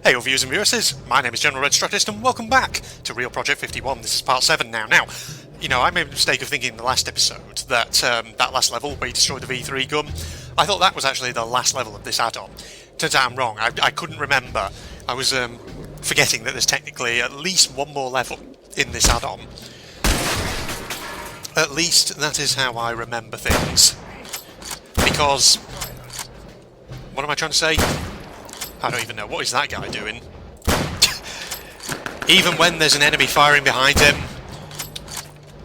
Hey all viewers and viewers, my name is General Red Strategist and welcome back to Real Project 51. This is part 7 now. Now, you know, I made a mistake of thinking in the last episode that that last level where you destroy the V3 gun, I thought that was actually the last level of this add-on. Turns out I'm wrong, I couldn't remember. I was forgetting that there's technically at least one more level in this add-on. At least that is how I remember things. Because, what am I trying to say? I don't even know. What is that guy doing? Even when there's an enemy firing behind him,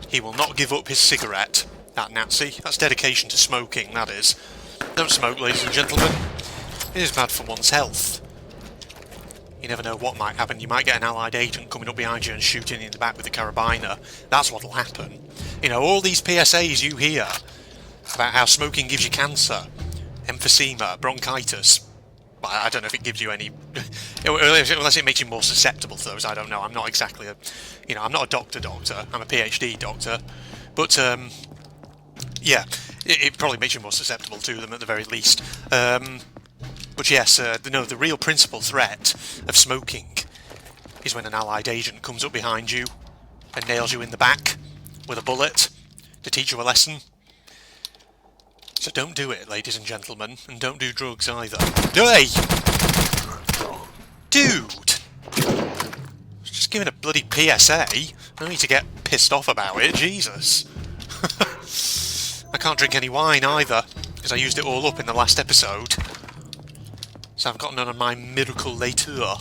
he will not give up his cigarette. That Nazi. That's dedication to smoking, that is. Don't smoke, ladies and gentlemen. It is bad for one's health. You never know what might happen. You might get an allied agent coming up behind you and shooting you in the back with a carabiner. That's what'll happen. You know, all these PSAs you hear about how smoking gives you cancer, emphysema, bronchitis. I don't know if it gives you any, unless it makes you more susceptible to those. I don't know. I'm not exactly a, you know, I'm not a doctor. I'm a PhD doctor, but yeah, it probably makes you more susceptible to them at the very least. But yes, no, the real principal threat of smoking is when an allied agent comes up behind you and nails you in the back with a bullet to teach you a lesson. So don't do it, ladies and gentlemen, and don't do drugs either. Hey! Dude! Just giving a bloody PSA. No need to get pissed off about it, Jesus. I can't drink any wine either, because I used it all up in the last episode. So I've got none of my miracle lateur.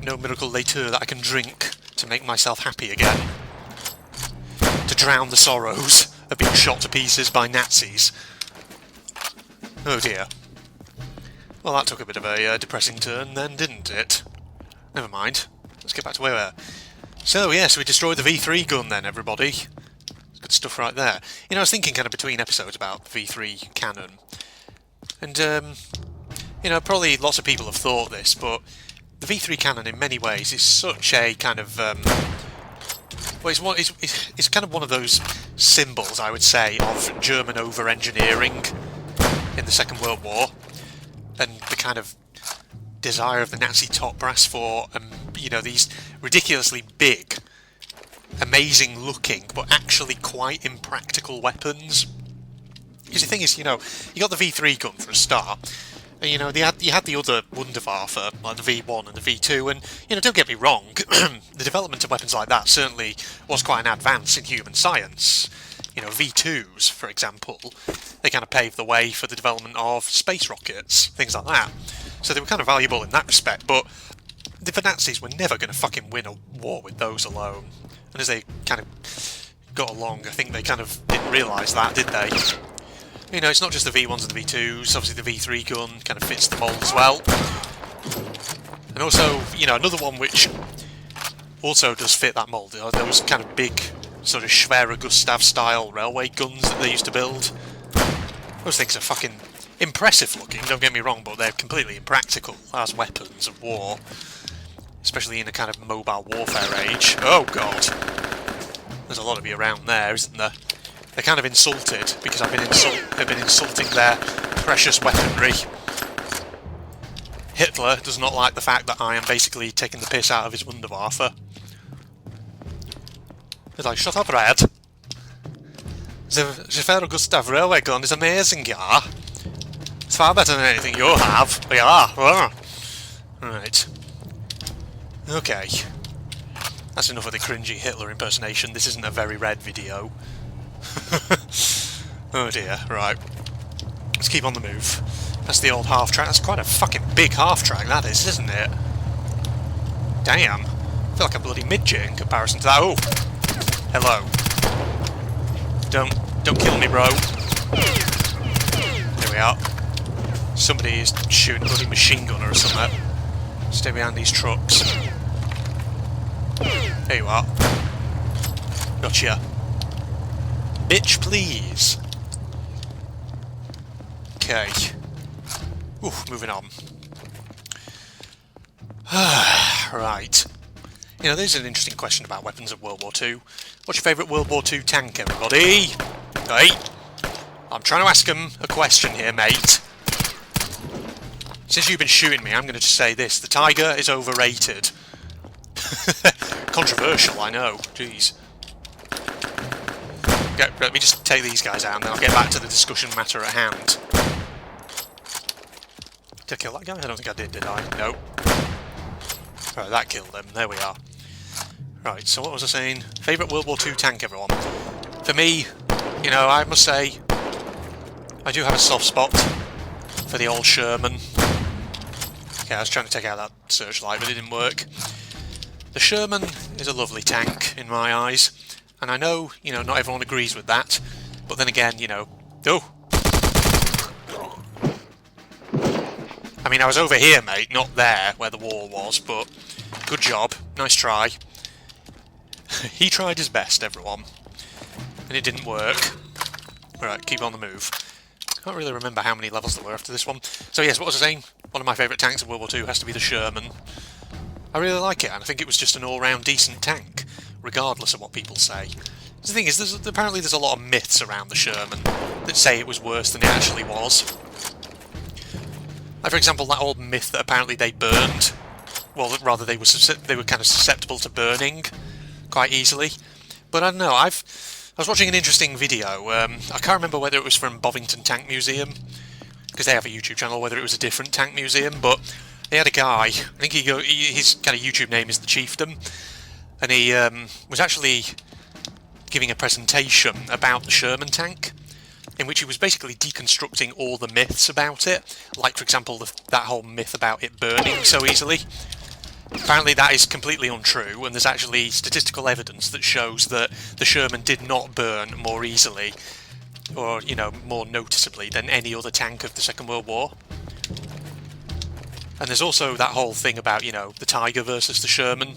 No miracle lateur that I can drink to make myself happy again. To drown the sorrows of being shot to pieces by Nazis. Oh dear. Well, that took a bit of a depressing turn then, didn't it? Never mind. Let's get back to where we were. So yes, we destroyed the V3 gun then, everybody. Good stuff right there. You know, I was thinking kind of between episodes about the V3 cannon. And, you know, probably lots of people have thought this, but the V3 cannon in many ways is such a kind of, well, it's kind of one of those symbols, I would say, of German over-engineering in the Second World War, and the kind of desire of the Nazi top brass for, you know, these ridiculously big, amazing-looking, but actually quite impractical weapons. Because the thing is, you know, you got the V3 gun for a start. You know, you had the other Wunderwaffe, like the V1 and the V2, and, you know, don't get me wrong, the development of weapons like that certainly was quite an advance in human science. You know, V2s, for example, they kind of paved the way for the development of space rockets, things like that. So they were kind of valuable in that respect, but the Nazis were never going to fucking win a war with those alone. And as they kind of got along, I think they kind of didn't realise that, did they? You know, it's not just the V1s and the V2s, obviously the V3 gun kind of fits the mould as well. And also, you know, another one which also does fit that mould, those kind of big, sort of Schwerer Gustav style railway guns that they used to build. Those things are fucking impressive looking, don't get me wrong, but they're completely impractical as weapons of war. Especially in a kind of mobile warfare age. Oh god! There's a lot of you around there, isn't there? They're kind of insulted because I've been insulting their precious weaponry. Hitler does not like the fact that I am basically taking the piss out of his Wunderwaffe. He's like, shut up, Red. The Schwerer Gustav railway gun is amazing, yeah. It's far better than anything you have. Yeah. Right. Okay. That's enough of the cringy Hitler impersonation. This isn't a very Red video. Oh dear, right. Let's keep on the move. That's the old half-track. That's quite a fucking big half-track, that is, isn't it? Damn. I feel like a bloody midget in comparison to that. Oh! Hello. Don't kill me, bro. There we are. Somebody is shooting a bloody machine gunner or something. Stay behind these trucks. There you are. Gotcha. Bitch, please. Okay. Ooh, moving on. Right. You know, there's an interesting question about weapons of World War II. What's your favourite World War II tank, everybody? Hey! I'm trying to ask him a question here, mate. Since you've been shooting me, I'm going to just say this. The Tiger is overrated. Controversial, I know. Jeez. Okay, let me just take these guys out and then I'll get back to the discussion matter at hand. Did I kill that guy? I don't think I did I? No. Right, that killed them. There we are. Right, so what was I saying? Favourite World War II tank, everyone? For me, you know, I must say, I do have a soft spot for the old Sherman. Okay, I was trying to take out that searchlight, but it didn't work. The Sherman is a lovely tank, in my eyes. And I know, you know, not everyone agrees with that. But then again, you know... Oh! I mean, I was over here, mate, not there, where the wall was, but... Good job. Nice try. He tried his best, everyone. And it didn't work. Alright, keep on the move. Can't really remember how many levels there were after this one. So yes, what was I saying? One of my favourite tanks of World War II has to be the Sherman. I really like it, and I think it was just an all-round decent tank, regardless of what people say. The thing is, apparently there's a lot of myths around the Sherman that say it was worse than it actually was. Like, for example, that old myth that apparently they burned. Well, rather they were kind of susceptible to burning quite easily. But I don't know, I was watching an interesting video. I can't remember whether it was from Bovington Tank Museum, because they have a YouTube channel, whether it was a different tank museum, but they had a guy, I think his kind of YouTube name is The Chieftain, and he was actually giving a presentation about the Sherman tank, in which he was basically deconstructing all the myths about it, like, for example, that whole myth about it burning so easily. Apparently that is completely untrue, and there's actually statistical evidence that shows that the Sherman did not burn more easily, or, you know, more noticeably than any other tank of the Second World War. And there's also that whole thing about, you know, the Tiger versus the Sherman.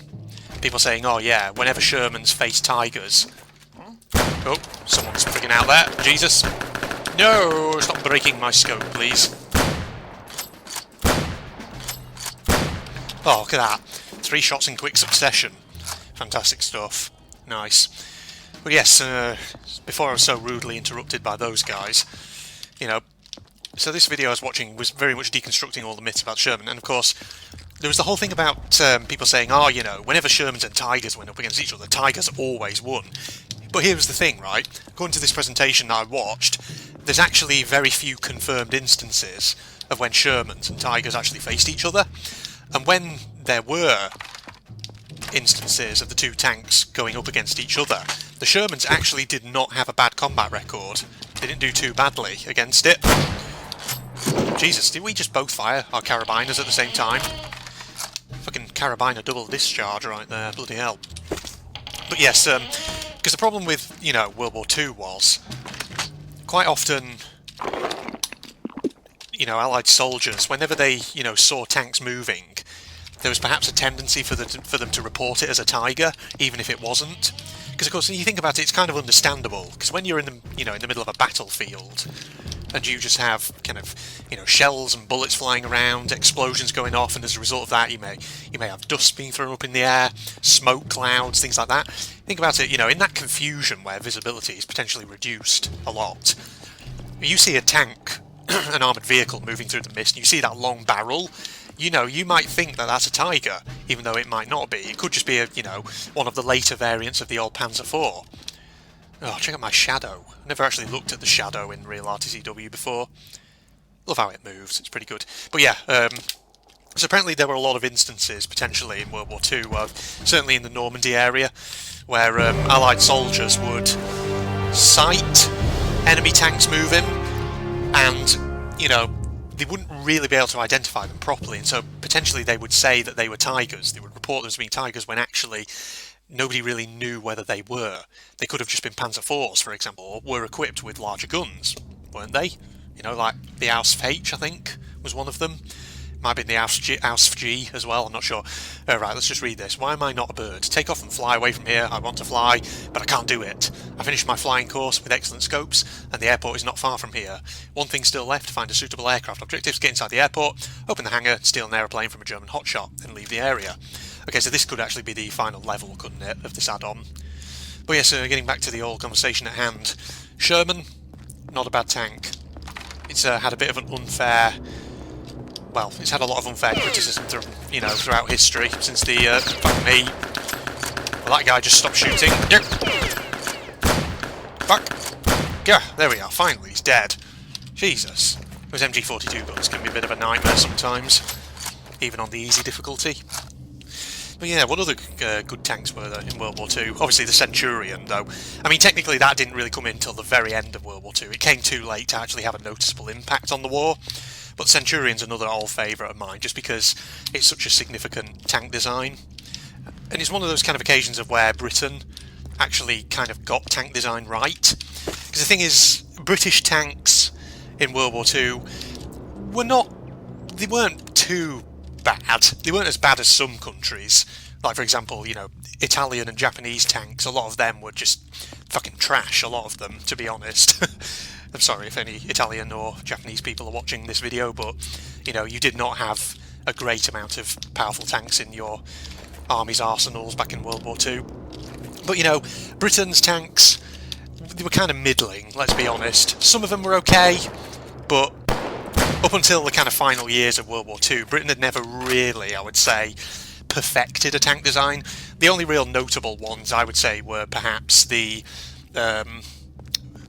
People saying, oh yeah, whenever Shermans face Tigers... Oh, someone's frigging out there. Jesus. No, stop breaking my scope, please. Oh, look at that. 3 shots in quick succession. Fantastic stuff. Nice. But yes, before I was so rudely interrupted by those guys, you know, so this video I was watching was very much deconstructing all the myths about Sherman, and of course, there was the whole thing about people saying, oh, you know, whenever Shermans and Tigers went up against each other, Tigers always won. But here was the thing, right? According to this presentation I watched, there's actually very few confirmed instances of when Shermans and Tigers actually faced each other. And when there were instances of the two tanks going up against each other, the Shermans actually did not have a bad combat record. They didn't do too badly against it. Jesus, did we just both fire our carabiners at the same time? Fucking carabiner double discharge right there, bloody hell. But yes, because the problem with, you know, World War II was, quite often, you know, Allied soldiers, whenever they, you know, saw tanks moving, there was perhaps a tendency for them to report it as a Tiger, even if it wasn't. Because of course, when you think about it, it's kind of understandable. Because when you're in the, you know, in the middle of a battlefield, and you just have kind of, you know, shells and bullets flying around, explosions going off, and as a result of that, you may have dust being thrown up in the air, smoke clouds, things like that. Think about it, you know, in that confusion where visibility is potentially reduced a lot, you see a tank, an armoured vehicle moving through the mist, and you see that long barrel. You know, you might think that that's a Tiger, even though it might not be. It could just be a, you know, one of the later variants of the old Panzer IV. Oh, check out my shadow. I never actually looked at the shadow in real RTCW before. Love how it moves, it's pretty good. But yeah, so apparently there were a lot of instances, potentially, in World War II, certainly in the Normandy area, where Allied soldiers would sight enemy tanks moving, and, you know, they wouldn't really be able to identify them properly, and so potentially they would say that they were Tigers. They would report them as being Tigers when actually nobody really knew whether they were. They could have just been Panzer IVs, for example, or were equipped with larger guns, weren't they? You know, like the Ausf H, I think, was one of them. Might have been the Ausf G as well, I'm not sure. Right, let's just read this. Why am I not a bird? Take off and fly away from here. I want to fly, but I can't do it. I finished my flying course with excellent scopes, and the airport is not far from here. One thing still left, find a suitable aircraft. Objectives, get inside the airport, open the hangar, steal an aeroplane from a German hotshot, and leave the area. Okay, so this could actually be the final level, couldn't it, of this add-on? But yes, getting back to the old conversation at hand. Sherman, not a bad tank. It's had a bit of an unfair... well, it's had a lot of unfair criticism, throughout history since the fuck me. Well, that guy just stopped shooting. Fuck. Yeah, there we are. Finally, he's dead. Jesus. Those MG42 guns can be a bit of a nightmare sometimes, even on the easy difficulty. But yeah, what other good tanks were there in World War II? Obviously the Centurion, though. I mean, technically that didn't really come in until the very end of World War II. It came too late to actually have a noticeable impact on the war. But Centurion's another old favourite of mine, just because it's such a significant tank design. And it's one of those kind of occasions of where Britain actually kind of got tank design right. Because the thing is, British tanks in World War II they weren't too bad. They weren't as bad as some countries. Like, for example, Italian and Japanese tanks, a lot of them were just fucking trash, a lot of them, to be honest. I'm sorry if any Italian or Japanese people are watching this video, but, you did not have a great amount of powerful tanks in your army's arsenals back in World War II. But, Britain's tanks, they were kind of middling, let's be honest. Some of them were okay, but up until the kind of final years of World War II, Britain had never really, I would say, perfected a tank design. The only real notable ones, I would say, were perhaps the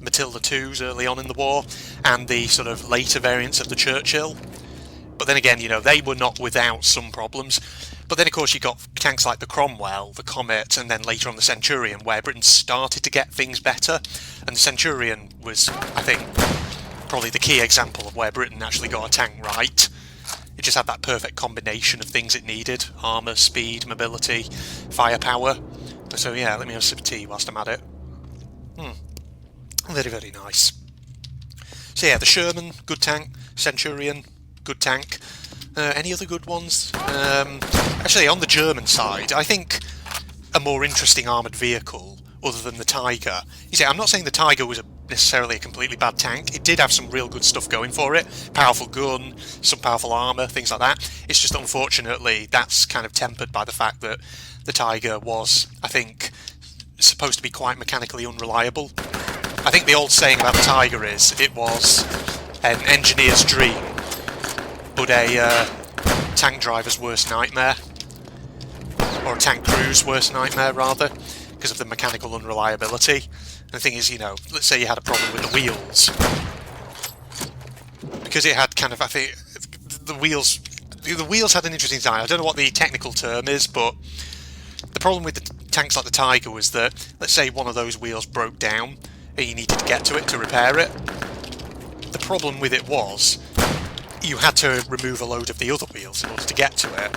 Matilda IIs early on in the war, and the sort of later variants of the Churchill. But then again, they were not without some problems. But then, of course, you got tanks like the Cromwell, the Comet, and then later on the Centurion, where Britain started to get things better. And the Centurion was, I think, probably the key example of where Britain actually got a tank right. It just had that perfect combination of things it needed: armour, speed, mobility, firepower. So yeah, let me have a sip of tea whilst I'm at it. Very, very nice. So yeah, the Sherman, good tank. Centurion, good tank. Any other good ones? Actually, on the German side, I think a more interesting armoured vehicle, other than the Tiger. You see, I'm not saying the Tiger was necessarily a completely bad tank. It did have some real good stuff going for it. Powerful gun, some powerful armour, things like that. It's just, unfortunately, that's kind of tempered by the fact that the Tiger was, I think, supposed to be quite mechanically unreliable. I think the old saying about the Tiger is, it was an engineer's dream, but a tank driver's worst nightmare. Or a tank crew's worst nightmare, rather, because of the mechanical unreliability. And the thing is, let's say you had a problem with the wheels. Because it had kind of, I think, the wheels had an interesting design. I don't know what the technical term is, but the problem with the tanks like the Tiger was that, let's say one of those wheels broke down, and you needed to get to it to repair it. The problem with it was, you had to remove a load of the other wheels in order to get to it.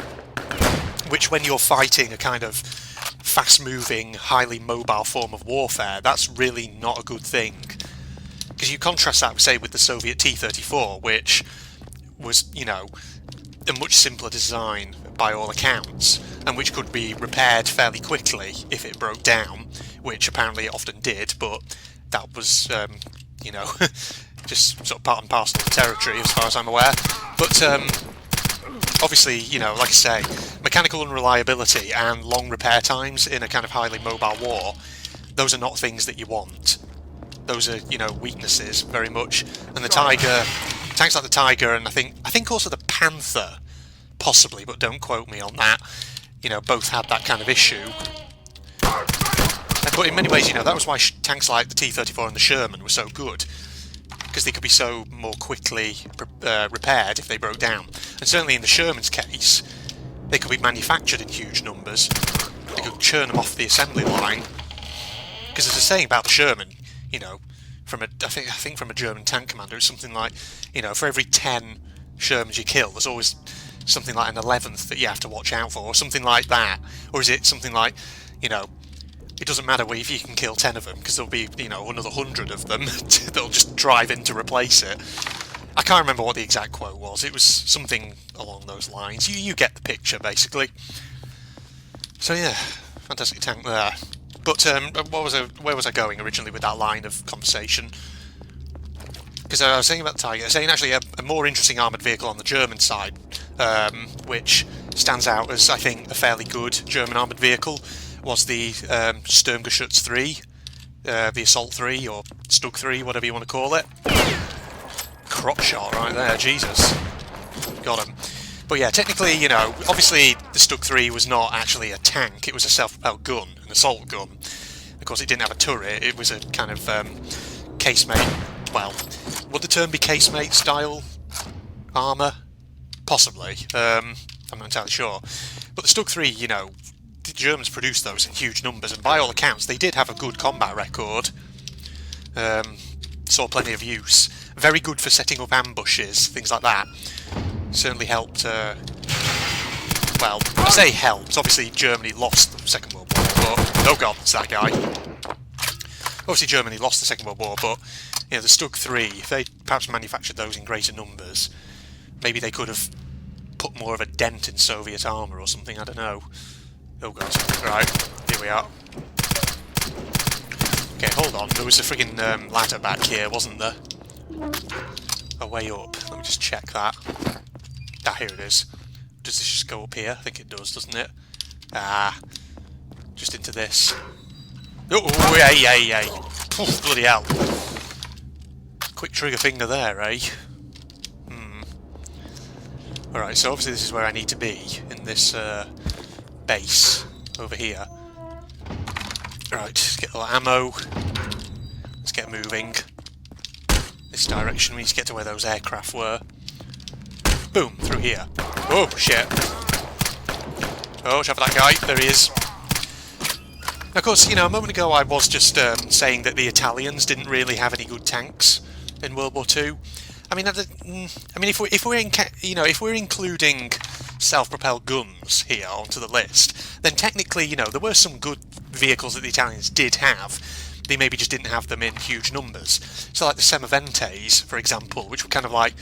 Which, when you're fighting a kind of fast-moving, highly mobile form of warfare, that's really not a good thing. Because you contrast that, say, with the Soviet T-34, which was, a much simpler design by all accounts, and which could be repaired fairly quickly if it broke down, which apparently it often did, but that was, just sort of part and parcel of the territory as far as I'm aware. But obviously, like I say, mechanical unreliability and long repair times in a kind of highly mobile war, those are not things that you want. Those are, weaknesses, very much. And the Tiger, tanks like the Tiger, and I think also the Panther, possibly, but don't quote me on that, both had that kind of issue. But in many ways, that was why tanks like the T-34 and the Sherman were so good, because they could be so more quickly repaired if they broke down. And certainly in the Sherman's case, they could be manufactured in huge numbers. They could churn them off the assembly line. Because there's a saying about the Sherman, from I think from a German tank commander, it's something like, for every 10 Shermans you kill, there's always something like an 11th that you have to watch out for, or something like that. Or is it something like, it doesn't matter if you can kill 10 of them, because there'll be, another 100 of them that'll just drive in to replace it. I can't remember what the exact quote was. It was something along those lines. You get the picture, basically. So yeah, fantastic tank there. But where was I going originally with that line of conversation? Because I was saying about the Tiger, saying actually a more interesting armoured vehicle on the German side, which stands out as, I think, a fairly good German armoured vehicle, was the Sturmgeschütz 3, the Assault 3, or Stug 3, whatever you want to call it. Crotch shot right there, Jesus. got him. But yeah, technically, you know, obviously the Stug 3 was not actually a tank, it was a self-propelled gun, an assault gun. Of course, it didn't have a turret, it was a kind of casemate, well, would the term be casemate style armour? Possibly. I'm not entirely sure. But the Stug 3, you know, the Germans produced those in huge numbers, and by all accounts, they did have a good combat record. Saw plenty of use. Very good for setting up ambushes, things like that. Certainly helped, well, I say helped, obviously Germany lost the Second World War, but, oh god, it's that guy. Obviously Germany lost the Second World War, but, you know, the Stug 3, if they perhaps manufactured those in greater numbers, maybe they could have put more of a dent in Soviet armour or something, I don't know. Oh god, right, here we are. Okay, hold on, there was a friggin' ladder back here, wasn't there? A way up, let me just check that. Ah, here it is. Does this just go up here? I think it does, doesn't it? Ah, just into this. Oh, hey. Poof, bloody hell. Quick trigger finger there, eh? Alright, so obviously this is where I need to be, in this base over here. Right, let's get a little ammo. Let's get moving. This direction, we need to get to where those aircraft were. Boom, through here. Oh, shit. Oh, watch out for that guy. There he is. Of course, you know, a moment ago I was just saying that the Italians didn't really have any good tanks in World War II. I mean, if we're including self-propelled guns here onto the list, then technically, you know, there were some good vehicles that the Italians did have. They maybe just didn't have them in huge numbers. So, like the Semaventes, for example, which were kind of like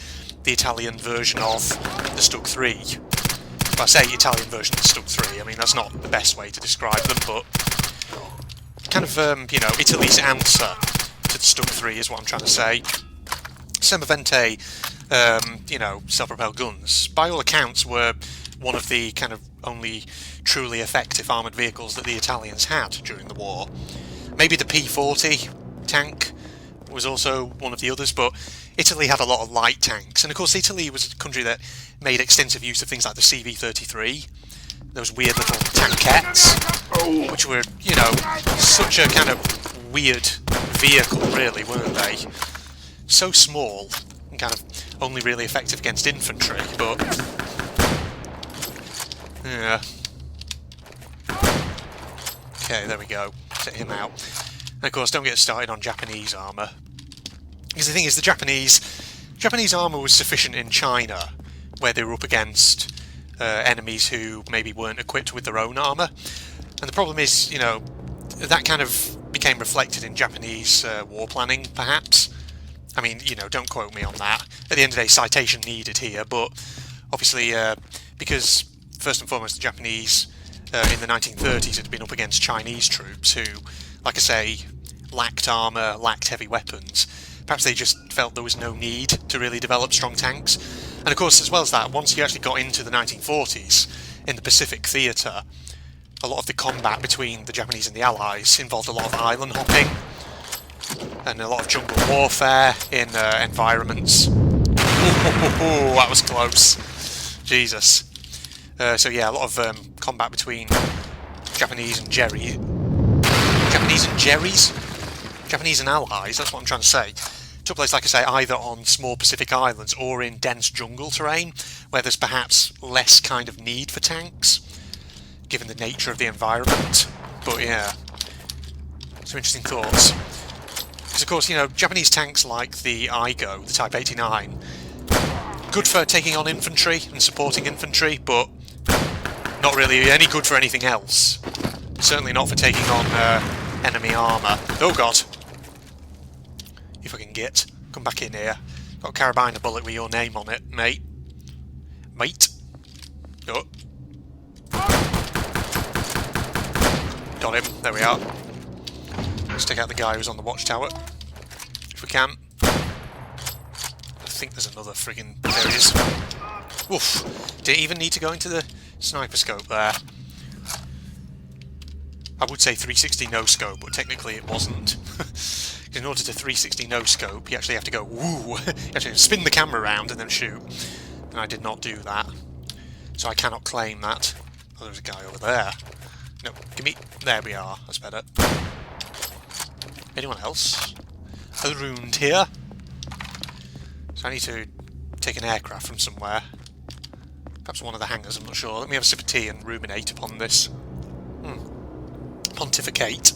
the Italian version of the Stug 3. If I say Italian version of the Stug 3, I mean that's not the best way to describe them, but kind of, you know, Italy's answer to the Stug 3 is what I'm trying to say. Semavente, you know, self-propelled guns, by all accounts were one of the kind of only truly effective armoured vehicles that the Italians had during the war. Maybe the P-40 tank was also one of the others, but Italy had a lot of light tanks, and of course Italy was a country that made extensive use of things like the CV-33, those weird little tankettes, which were, you know, such a kind of weird vehicle, really, weren't they? So small, and kind of only really effective against infantry, but yeah. Okay, there we go. Set him out. And of course, don't get started on Japanese armour. Because the thing is, the Japanese armour was sufficient in China, where they were up against enemies who maybe weren't equipped with their own armour. And the problem is, you know, that kind of became reflected in Japanese war planning, perhaps. I mean, you know, don't quote me on that. At the end of the day, citation needed here, but obviously, because first and foremost, the Japanese in the 1930s had been up against Chinese troops who, like I say, lacked armour, lacked heavy weapons. Perhaps they just felt there was no need to really develop strong tanks. And of course, as well as that, once you actually got into the 1940s, in the Pacific theatre, a lot of the combat between the Japanese and the Allies involved a lot of island hopping, and a lot of jungle warfare in environments. Ooh, that was close. Jesus. So yeah, a lot of combat between Japanese and Allies, that's what I'm trying to say. Took place, like I say, either on small Pacific islands or in dense jungle terrain, where there's perhaps less kind of need for tanks, given the nature of the environment. But yeah, some interesting thoughts. Because of course, you know, Japanese tanks like the Aigo, the Type 89, good for taking on infantry and supporting infantry, but not really any good for anything else. Certainly not for taking on enemy armour. Oh god. If I can get. Come back in here. Got a carabiner bullet with your name on it, mate. Mate. Oh. Got him. There we are. Let's take out the guy who's on the watchtower. If we can. I think there's another friggin'... There he is. Oof. Didn't even need to go into the sniper scope there. I would say 360 no scope, but technically it wasn't. In order to 360 no scope, you actually have to go woo. You actually spin the camera around and then shoot. and I did not do that. So I cannot claim that. Oh, there's a guy over there. No, give me... There we are. That's better. Anyone else around here? So I need to take an aircraft from somewhere. Perhaps one of the hangars, I'm not sure. Let me have a sip of tea and ruminate upon this. Pontificate.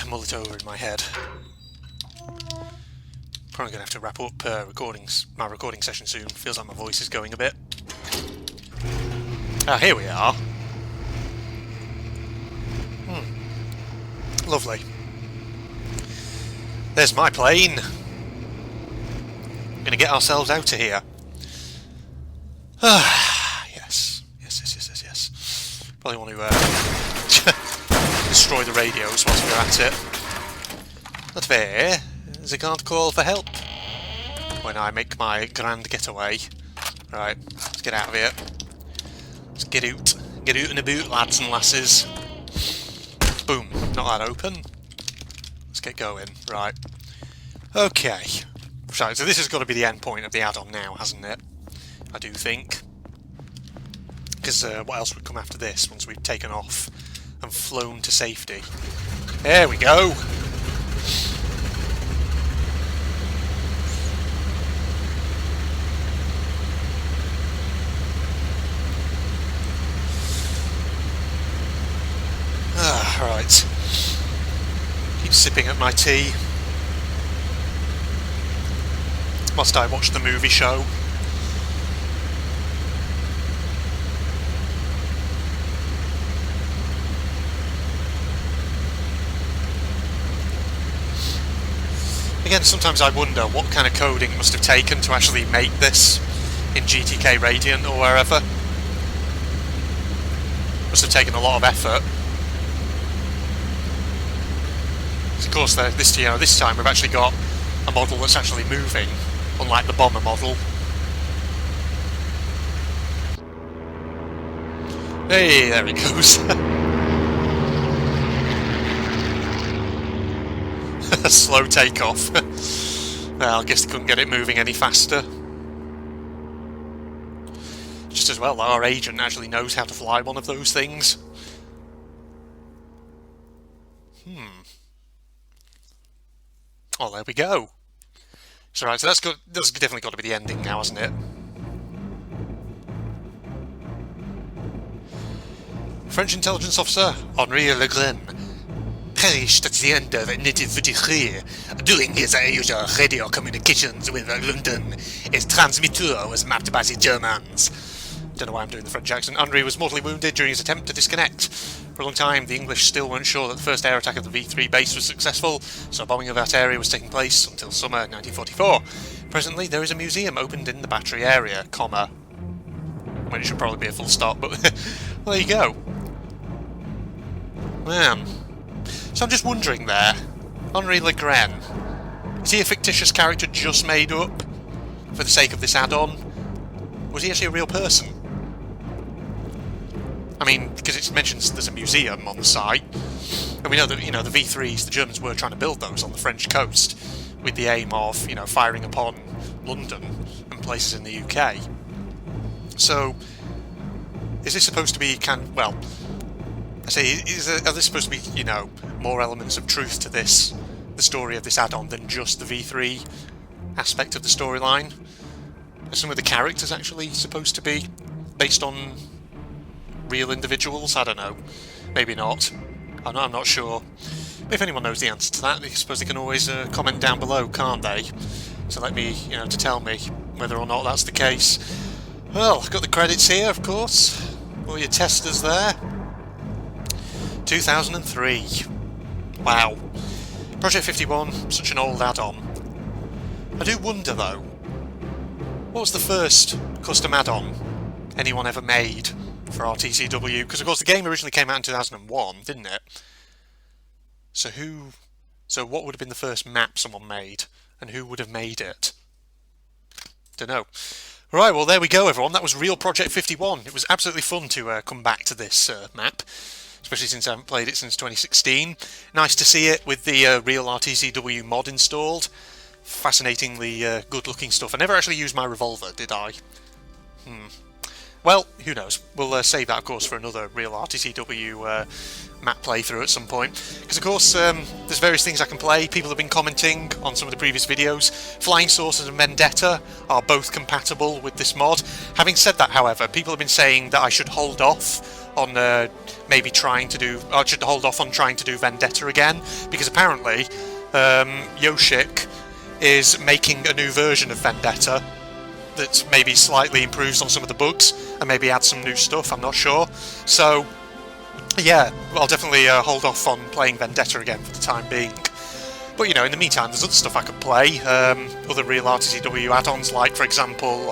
Mull it over in my head. Probably going to have to wrap up my recording session soon. Feels like my voice is going a bit. Ah, here we are. Lovely. There's my plane. We're going to get ourselves out of here. Yes. Probably want to destroy the radios whilst we're at it. But there is a guard call for help when I make my grand getaway. Right, let's get out of here. Let's get out. Get out and about, lads and lasses. Boom. Not that open. Let's get going. Right. Okay. So this has got to be the end point of the add-on now, hasn't it? I do think. Because what else would come after this once we've taken off and flown to safety? There we go! Right. Keep sipping at my tea. Whilst I watch the movie show. Again, sometimes I wonder what kind of coding it must have taken to actually make this in GTK Radiant or wherever. Must have taken a lot of effort. Of course, this time we've actually got a model that's actually moving, unlike the bomber model. Hey, there it goes. A slow takeoff. Well, I guess they couldn't get it moving any faster. Just as well, our agent actually knows how to fly one of those things. Oh, there we go. So right, so that's definitely got to be the ending now, hasn't it? French intelligence officer Henri Legrand perished at the end of 1933 during his usual radio communications with London. His transmitter was mapped by the Germans. Don't know why I'm doing the French accent. Henri was mortally wounded during his attempt to disconnect. For a long time, the English still weren't sure that the first air attack of the V3 base was successful, so bombing of that area was taking place until summer 1944. Presently, there is a museum opened in the battery area, comma. Well, it should probably be a full stop, but well, there you go. Man. So I'm just wondering there, Henri Legrand, is he a fictitious character just made up for the sake of this add-on? Was he actually a real person? I mean, because it mentions there's a museum on the site, and we know that, the V3s, the Germans were trying to build those on the French coast with the aim of, firing upon London and places in the UK. So, is this supposed to be are there supposed to be, more elements of truth to this, the story of this add-on, than just the V3 aspect of the storyline? Are some of the characters actually supposed to be based on real individuals? I don't know. Maybe not. I'm not sure. If anyone knows the answer to that, I suppose they can always comment down below, can't they? So let me, to tell me whether or not that's the case. Well, I've got the credits here, of course. All your testers there. 2003. Wow. Project 51, such an old add-on. I do wonder, though, what was the first custom add-on anyone ever made for RTCW? Because, of course, the game originally came out in 2001, didn't it? So what would have been the first map someone made? And who would have made it? Don't know. Right, well, there we go, everyone. That was Real Project 51. It was absolutely fun to come back to this map, especially since I haven't played it since 2016. Nice to see it with the Real RTCW mod installed. fascinatingly good-looking stuff. I never actually used my revolver, did I? Well, who knows? We'll save that, of course, for another real RTCW map playthrough at some point. Because, of course, there's various things I can play. People have been commenting on some of the previous videos. Flying Saucers and Vendetta are both compatible with this mod. Having said that, however, people have been saying that I should hold off on maybe trying to do... I should hold off on trying to do Vendetta again. Because apparently, Yoshik is making a new version of Vendetta that maybe slightly improves on some of the bugs and maybe adds some new stuff, I'm not sure. So, yeah, I'll definitely hold off on playing Vendetta again for the time being. But, you know, in the meantime, there's other stuff I could play. Other real RTCW add-ons, like, for example,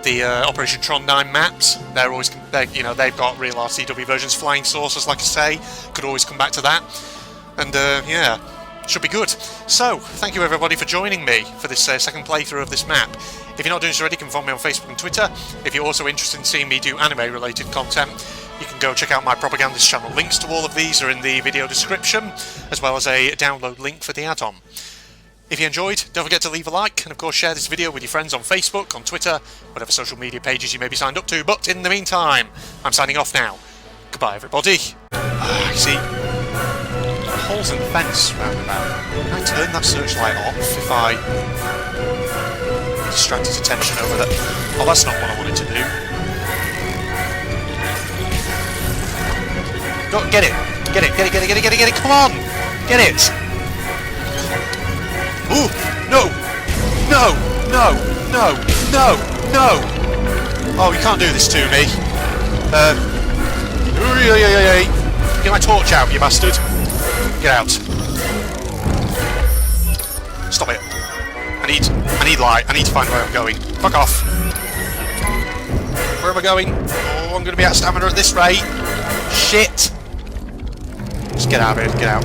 the Operation Tron 9 maps. They've got real RTCW versions. Flying Saucers, like I say, could always come back to that. And, yeah, should be good. So, thank you everybody for joining me for this second playthrough of this map. If you're not doing so already, you can follow me on Facebook and Twitter. If you're also interested in seeing me do anime-related content, you can go check out my Propagandist channel. Links to all of these are in the video description, as well as a download link for the add-on. If you enjoyed, don't forget to leave a like, and of course share this video with your friends on Facebook, on Twitter, whatever social media pages you may be signed up to. But in the meantime, I'm signing off now. Goodbye, everybody. I see holes in the fence roundabout. Can I turn that searchlight off if I distract his attention over that? Oh, that's not what I wanted to do. Go, get it! Get it! Get it! Get it! Get it! Get it! Get it! Come on! Get it! Ooh! No! No! No! No! No! No! Oh, you can't do this to me. Get my torch out, you bastard! Get out. Stop it. I need light. I need to find where I'm going. Fuck off. Where am I going? Oh, I'm going to be out of stamina at this rate. Shit. Just get out of here. Get out.